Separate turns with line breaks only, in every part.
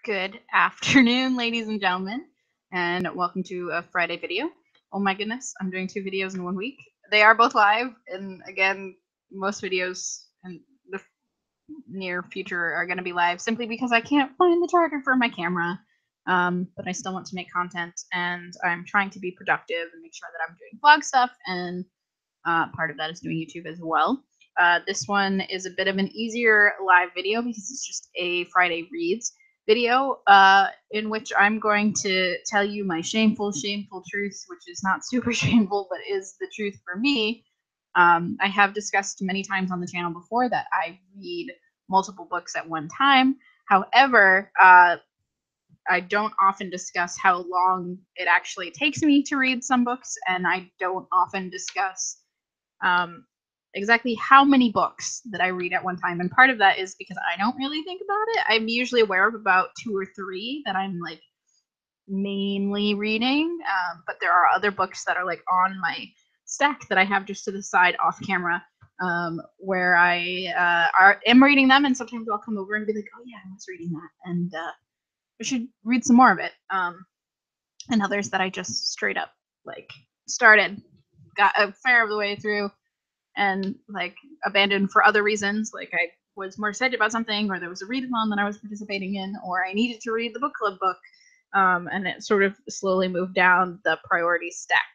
Good afternoon, ladies and gentlemen, and welcome to a Friday video. Oh my goodness, I'm doing 2 videos in 1 week. They are both live, and again, most videos in the near future are going to be live simply because I can't find the charger for my camera. But I still want to make content, and I'm trying to be productive and make sure that I'm doing vlog stuff, and part of that is doing YouTube as well. This one is a bit of an easier live video because it's just a Friday Reads video in which I'm going to tell you my shameful truth, which is not super shameful, but is the truth for me. I have discussed many times on the channel before that I read multiple books at one time. However, I don't often discuss how long it actually takes me to read some books, and I don't often discuss exactly how many books that I read at one time. And part of that is because I don't really think about it. I'm usually aware of about 2 or 3 that I'm like mainly reading, but there are other books that are like on my stack that I have just to the side off camera, where I am reading them, and sometimes I'll come over and be like, oh yeah, I was reading that, and I should read some more of it. And others that I just straight up like started, got a fair of the way through, and like abandoned for other reasons, like I was more excited about something, or there was a readathon that I was participating in, or I needed to read the book club book, and it sort of slowly moved down the priority stack.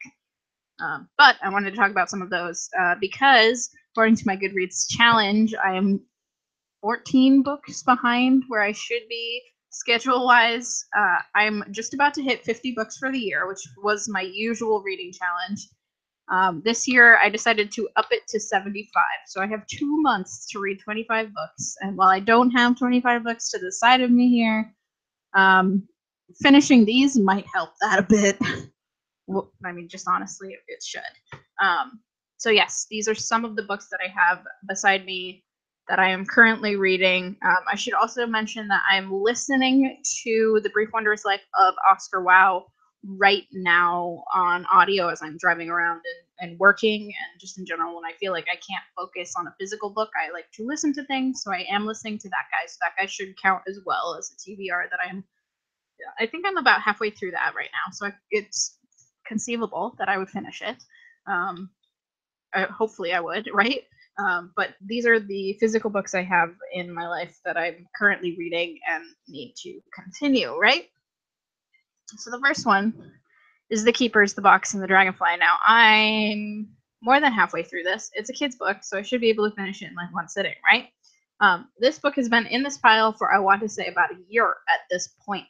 But I wanted to talk about some of those because according to my Goodreads challenge, I am 14 books behind where I should be schedule-wise. I'm just about to hit 50 books for the year, which was my usual reading challenge. This year, I decided to up it to 75. So I have 2 months to read 25 books. And while I don't have 25 books to the side of me here, finishing these might help that a bit. Well, I mean, just honestly, it should. So yes, these are some of the books that I have beside me that I am currently reading. I should also mention that I'm listening to The Brief Wondrous Life of Oscar Wilde right now on audio as I'm driving around and working, and just in general when I feel like I can't focus on a physical book, I like to listen to things. So I am listening to that guy. So that guy should count as well as a TBR that I think I'm about halfway through that right now. So it's conceivable that I would finish it. Hopefully I would, right? But these are the physical books I have in my life that I'm currently reading and need to continue, right? So the first one is The Keepers, the Box, and the Dragonfly. Now, I'm more than halfway through this. It's a kid's book, so I should be able to finish it in like one sitting, right? This book has been in this pile for, I want to say, about a year at this point.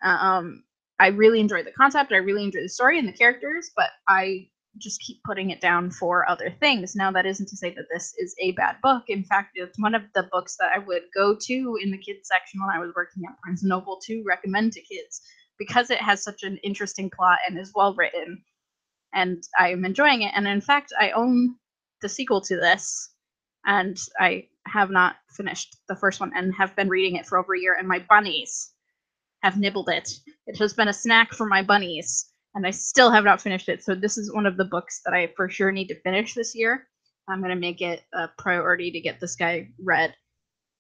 I really enjoyed the concept. I really enjoyed the story and the characters, but I just keep putting it down for other things. Now, that isn't to say that this is a bad book. In fact, it's one of the books that I would go to in the kids section when I was working at Barnes & Noble to recommend to kids, because it has such an interesting plot and is well written, and I'm enjoying it. And in fact, I own the sequel to this, and I have not finished the first one and have been reading it for over a year, and my bunnies have nibbled it. It has been a snack for my bunnies, and I still have not finished it. So this is one of the books that I for sure need to finish this year. I'm going to make it a priority to get this guy read.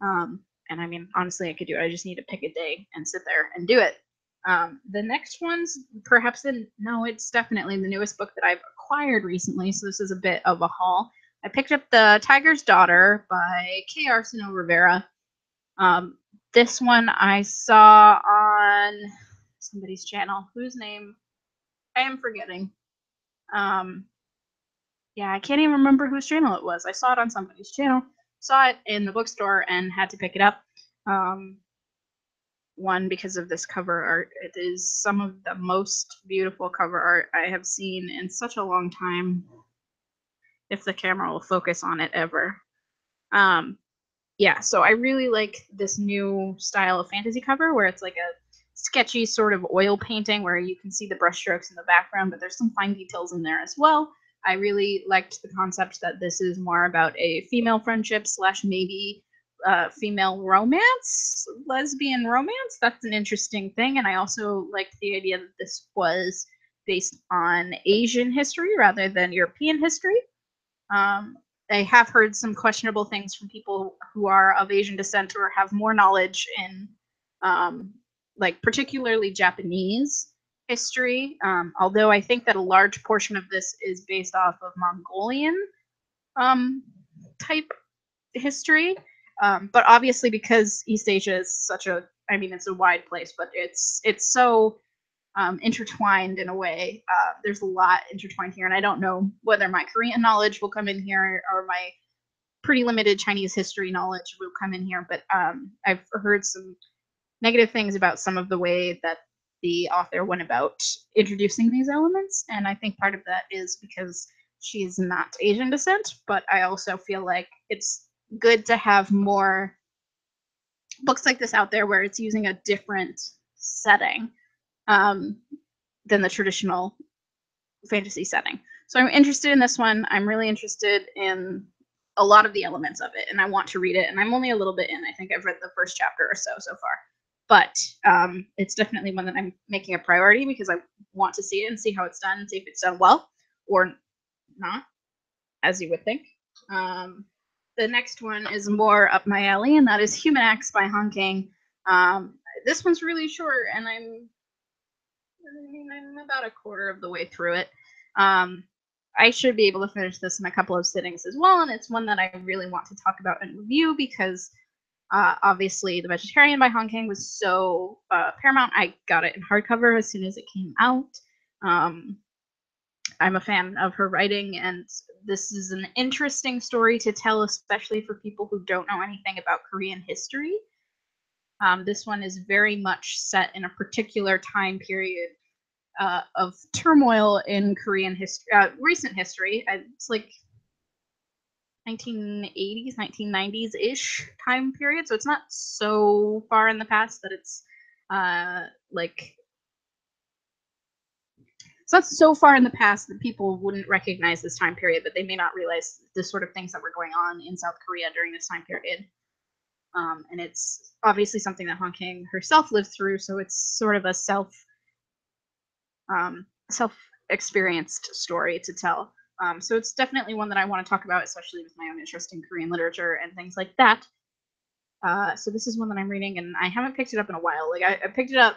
And I mean, honestly, I could do it. I just need to pick a day and sit there and do it. The next one's perhaps it's definitely the newest book that I've acquired recently. So this is a bit of a haul. I picked up The Tiger's Daughter by a.k.a. Rivera. This one I saw on somebody's channel, whose name I am forgetting. Yeah, I can't even remember whose channel it was. I saw it on somebody's channel, saw it in the bookstore, and had to pick it up. One, because of this cover art. It is some of the most beautiful cover art I have seen in such a long time, if the camera will focus on it ever. Yeah, so I really like this new style of fantasy cover where it's like a sketchy sort of oil painting where you can see the brushstrokes in the background, but there's some fine details in there as well. I really liked the concept that this is more about a female friendship / maybe female romance, lesbian romance. That's an interesting thing. And I also liked the idea that this was based on Asian history rather than European history. I have heard some questionable things from people who are of Asian descent or have more knowledge in like particularly Japanese history, although I think that a large portion of this is based off of Mongolian type history. But obviously, because East Asia is such a, I mean, it's a wide place, but it's so intertwined in a way. There's a lot intertwined here, and I don't know whether my Korean knowledge will come in here or my pretty limited Chinese history knowledge will come in here. But I've heard some negative things about some of the way that the author went about introducing these elements, and I think part of that is because she's not Asian descent, but I also feel like it's good to have more books like this out there where it's using a different setting um, than the traditional fantasy setting. So I'm interested in this one. I'm really interested in a lot of the elements of it, and I want to read it. And I'm only a little bit in. I think I've read the first chapter or so far. But it's definitely one that I'm making a priority because I want to see it and see how it's done and see if it's done well or not, as you would think. The next one is more up my alley, and that is Human X by Han King. This one's really short, and I'm about a quarter of the way through it. I should be able to finish this in a couple of sittings as well, and it's one that I really want to talk about and review because obviously The Vegetarian by Han King was so paramount. I got it in hardcover as soon as it came out. I'm a fan of her writing, and this is an interesting story to tell, especially for people who don't know anything about Korean history. This one is very much set in a particular time period of turmoil in Korean history, recent history. It's like 1980s, 1990s ish time period. So it's not so far in the past that it's like it's not so far in the past that people wouldn't recognize this time period, but they may not realize the sort of things that were going on in South Korea during this time period. And it's obviously something that Han King herself lived through, so it's sort of a self-experienced story to tell. So it's definitely one that I want to talk about, especially with my own interest in Korean literature and things like that. So this is one that I'm reading, and I haven't picked it up in a while. Like I picked it up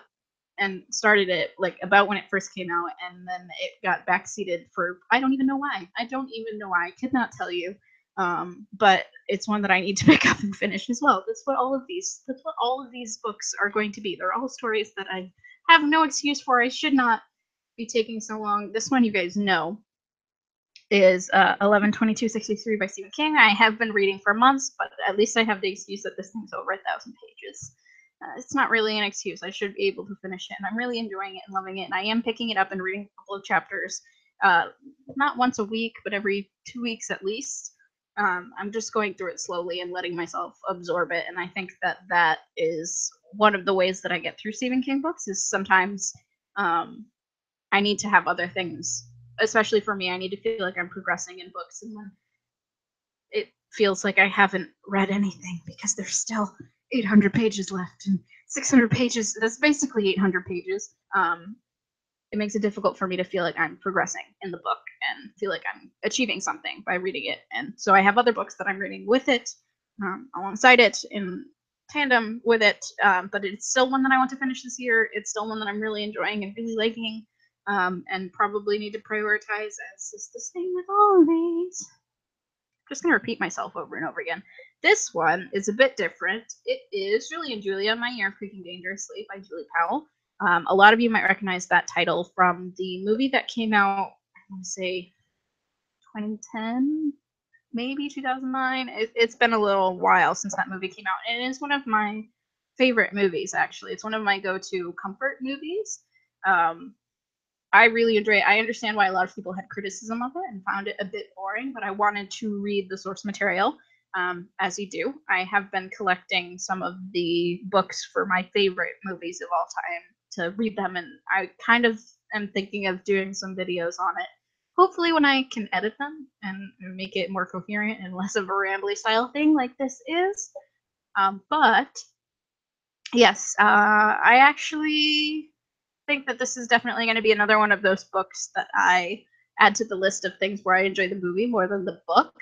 and started it like about when it first came out, and then it got backseated for I don't even know why. I could not tell you. But it's one that I need to pick up and finish as well. That's what all of these books are going to be. They're all stories that I have no excuse for. I should not be taking so long. This one you guys know is 11/22/63 by Stephen King. I have been reading for months, but at least I have the excuse that this thing's over 1,000 pages. It's not really an excuse. I should be able to finish it, and I'm really enjoying it and loving it. And I am picking it up and reading a couple of chapters, not once a week, but every 2 weeks at least. I'm just going through it slowly and letting myself absorb it. And I think that that is one of the ways that I get through Stephen King books. Is sometimes I need to have other things, especially for me. I need to feel like I'm progressing in books, and when it feels like I haven't read anything because there's still 800 pages left and 600 pages. That's basically 800 pages. It makes it difficult for me to feel like I'm progressing in the book and feel like I'm achieving something by reading it. And so I have other books that I'm reading with it, alongside it, in tandem with it. But it's still one that I want to finish this year. It's still one that I'm really enjoying and really liking, and probably need to prioritize, as is the same with all of these. Just going to repeat myself over and over again. This one is a bit different. It is Julie and Julia, My Year of Creaking Dangerously by Julie Powell. A lot of you might recognize that title from the movie that came out, I want to say 2010, maybe 2009. It's been a little while since that movie came out, and it is one of my favorite movies, actually. It's one of my go-to comfort movies. I really enjoy it. I understand why a lot of people had criticism of it and found it a bit boring, but I wanted to read the source material, as you do. I have been collecting some of the books for my favorite movies of all time to read them, and I kind of am thinking of doing some videos on it. Hopefully when I can edit them and make it more coherent and less of a rambly style thing like this is. But yes, I actually think that this is definitely going to be another one of those books that I add to the list of things where I enjoy the movie more than the book.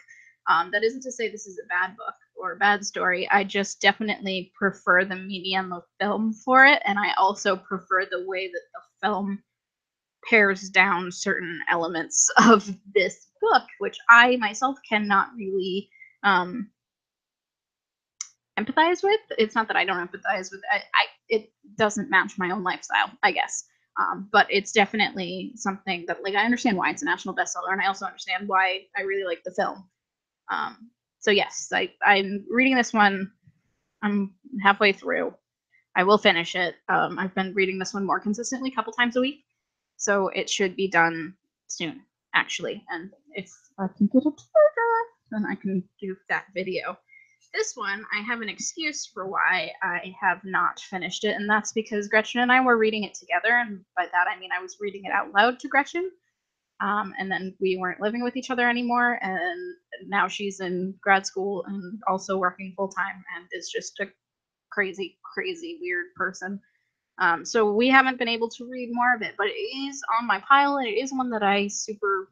That isn't to say this is a bad book. or a bad story. I just definitely prefer the medium of film for it, and I also prefer the way that the film pares down certain elements of this book, which I myself cannot really empathize with. It's not that I don't empathize with it. It doesn't match my own lifestyle, I guess. But it's definitely something that, like, I understand why it's a national bestseller, and I also understand why I really like the film. So yes, I'm reading this one. I'm halfway through. I will finish it. I've been reading this one more consistently, a couple times a week, so it should be done soon, actually. And if I can get it together, then I can do that video. This one, I have an excuse for why I have not finished it, and that's because Gretchen and I were reading it together, and by that I mean I was reading it out loud to Gretchen, and then we weren't living with each other anymore, and now she's in grad school and also working full-time and is just a crazy, crazy, weird person. So we haven't been able to read more of it, but it is on my pile, and it is one that I super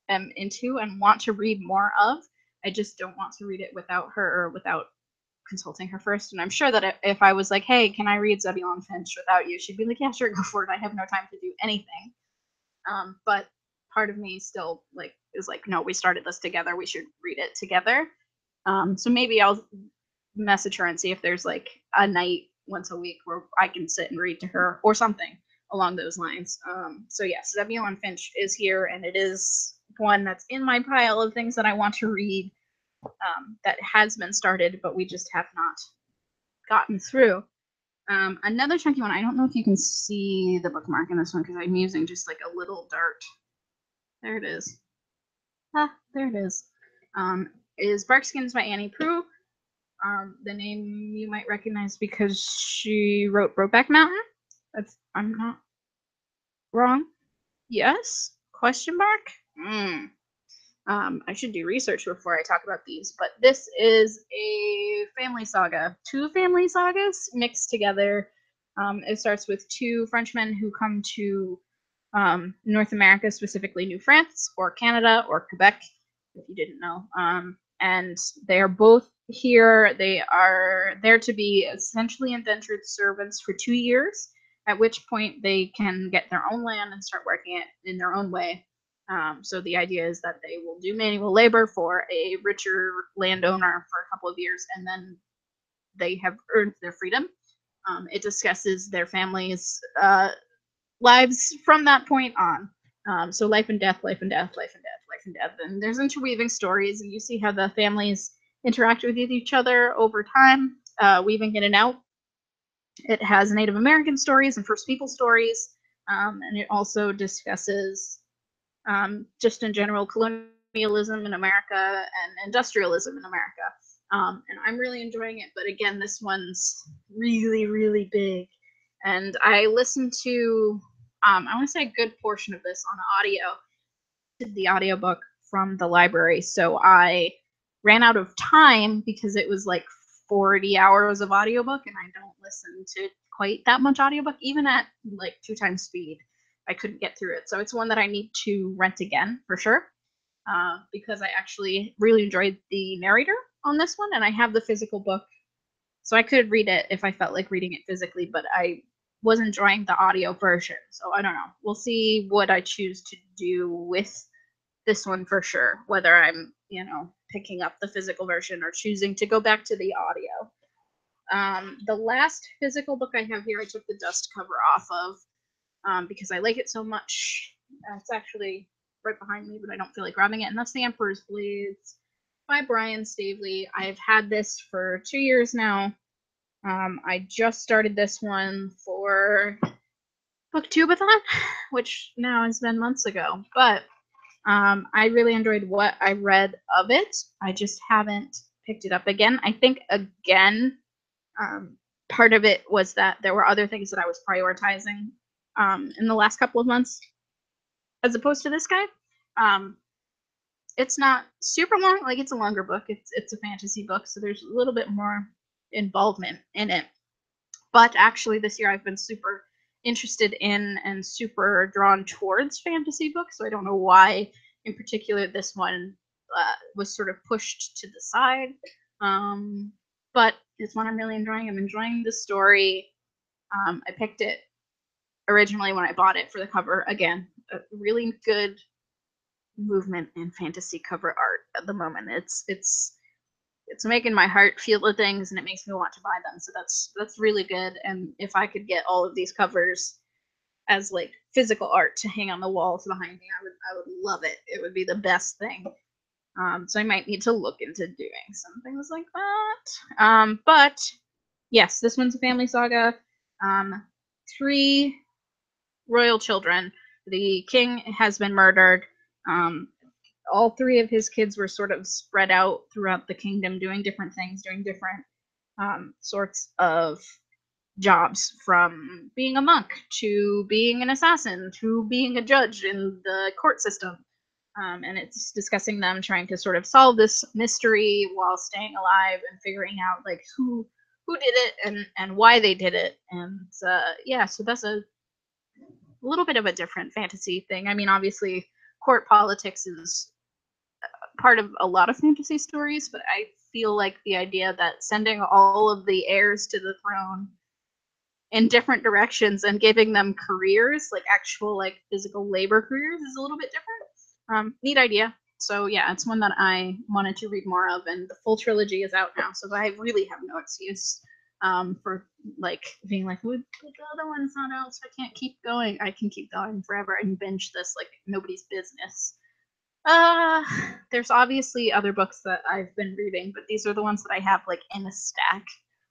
am into and want to read more of. I just don't want to read it without her or without consulting her first. And I'm sure that if I was like, hey, can I read Zebulon Finch without you? She'd be like, yeah, sure, go for it. I have no time to do anything. But part of me still like is like, no, we started this together. We should read it together. So maybe I'll message her and see if there's like a night once a week where I can sit and read to her or something along those lines. So yes, Zebulon Finch is here, and it is one that's in my pile of things that I want to read, that has been started, but we just have not gotten through. Another chunky one, I don't know if you can see the bookmark in this one because I'm using just like a little dart. There it is. Ah, there it is. Is Barkskins by Annie Proulx. The name you might recognize because she wrote Brokeback Mountain. I'm not wrong. Yes? Question mark? I should do research before I talk about these, but this is a family saga. Two family sagas mixed together. It starts with two Frenchmen who come to North America, specifically New France or Canada or Quebec, if you didn't know. And they are both here. They are there to be essentially indentured servants for 2 years, at which point they can get their own land and start working it in their own way. So the idea is that they will do manual labor for a richer landowner for a couple of years, and then they have earned their freedom. It discusses their families' lives from that point on. So life and death, life and death, life and death, life and death. And there's interweaving stories, and you see how the families interact with each other over time, weaving in and out. It has Native American stories and First People stories, and it also discusses just in general colonialism in America and industrialism in America. And I'm really enjoying it, but again, this one's really, really big. And I listened to, I want to say a good portion of this on audio, did the audiobook from the library. So I ran out of time because it was like 40 hours of audiobook, and I don't listen to quite that much audiobook, even at like 2 times speed. I couldn't get through it. So it's one that I need to rent again for sure, because I actually really enjoyed the narrator on this one, and I have the physical book. So I could read it if I felt like reading it physically, but I was enjoying the audio version. So I don't know. We'll see what I choose to do with this one for sure, whether I'm, picking up the physical version or choosing to go back to the audio. The last physical book I have here, I took the dust cover off of, because I like it so much. It's actually right behind me, but I don't feel like grabbing it, and that's The Emperor's Blades by Brian Staveley. I've had this for 2 years now. I just started this one for Booktubeathon, which now has been months ago, but I really enjoyed what I read of it. I just haven't picked it up again. I think, again, part of it was that there were other things that I was prioritizing in the last couple of months as opposed to this guy. It's not super long, like it's a longer book. It's a fantasy book, so there's a little bit more involvement in it. But actually, this year I've been super interested in and super drawn towards fantasy books, so I don't know why in particular this one was sort of pushed to the side. But it's one I'm really enjoying. I'm enjoying the story. I picked it originally when I bought it for the cover. Again, a really good movement and fantasy cover art at the moment. It's making my heart feel the things, and it makes me want to buy them. So that's really good. And if I could get all of these covers as like physical art to hang on the walls behind me, I would love it. It would be the best thing. So I might need to look into doing some things like that. But yes, this one's a family saga. 3 royal children. The king has been murdered. All 3 of his kids were sort of spread out throughout the kingdom, doing different things, doing different sorts of jobs, from being a monk to being an assassin to being a judge in the court system. And it's discussing them trying to sort of solve this mystery while staying alive and figuring out like who did it and why they did it. And yeah, so that's a little bit of a different fantasy thing. I mean, obviously, court politics is part of a lot of fantasy stories, but I feel like the idea that sending all of the heirs to the throne in different directions and giving them careers, like actual like physical labor careers, is a little bit different. Neat idea. So yeah, it's one that I wanted to read more of, and the full trilogy is out now, so I really have no excuse for like being like, well, the other one's not out, so I can't keep going. I can keep going forever and binge this like nobody's business. There's obviously other books that I've been reading, but these are the ones that I have like in a stack,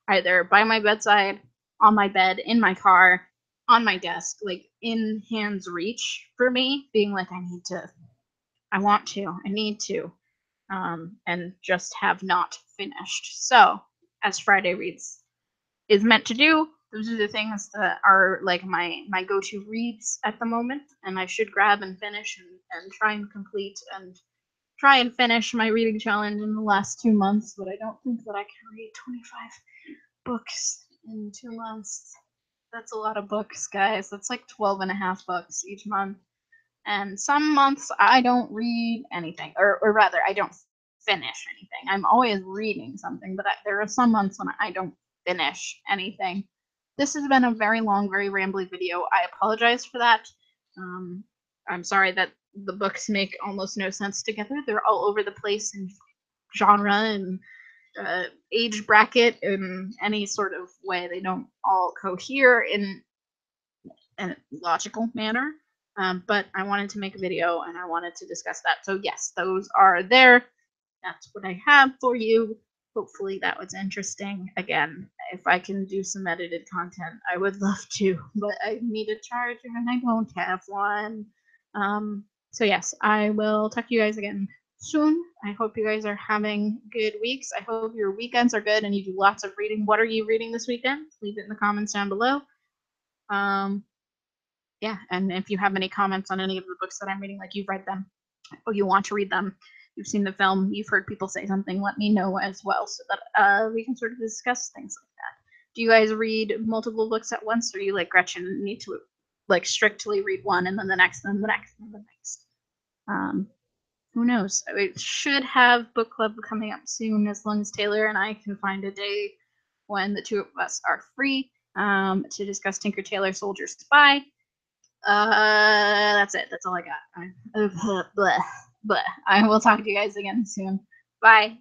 either by my bedside, on my bed, in my car, on my desk, like in hand's reach for me, being like, I want to, I need to, and just have not finished. So, as Friday Reads is meant to do, those are the things that are like my go-to reads at the moment, and I should grab and finish and try and complete and try and finish my reading challenge in the last 2 months, but I don't think that I can read 25 books in 2 months. That's a lot of books, guys. That's like 12 and a half books each month. And some months I don't read anything, or rather, I don't finish anything. I'm always reading something, but there are some months when I don't finish anything. This has been a very long, very rambly video. I apologize for that. I'm sorry that the books make almost no sense together. They're all over the place in genre and age bracket in any sort of way. They don't all cohere in a logical manner. But I wanted to make a video and I wanted to discuss that. So yes, those are there. That's what I have for you. Hopefully that was interesting. Again, if I can do some edited content, I would love to, but I need a charger and I don't have one. So yes, I will talk to you guys again soon. I hope you guys are having good weeks. I hope your weekends are good and you do lots of reading. What are you reading this weekend? Leave it in the comments down below. Yeah, and if you have any comments on any of the books that I'm reading, like you've read them or you want to read them, you've seen the film, you've heard people say something, let me know as well, so that we can sort of discuss things like that. Do you guys read multiple books at once, or you, like Gretchen, need to like strictly read one and then the next, and then the next, and the next? Who knows? We should have book club coming up soon, as long as Taylor and I can find a day when the 2 of us are free to discuss Tinker Tailor Soldier Spy. That's it. That's all I got. But I will talk to you guys again soon. Bye.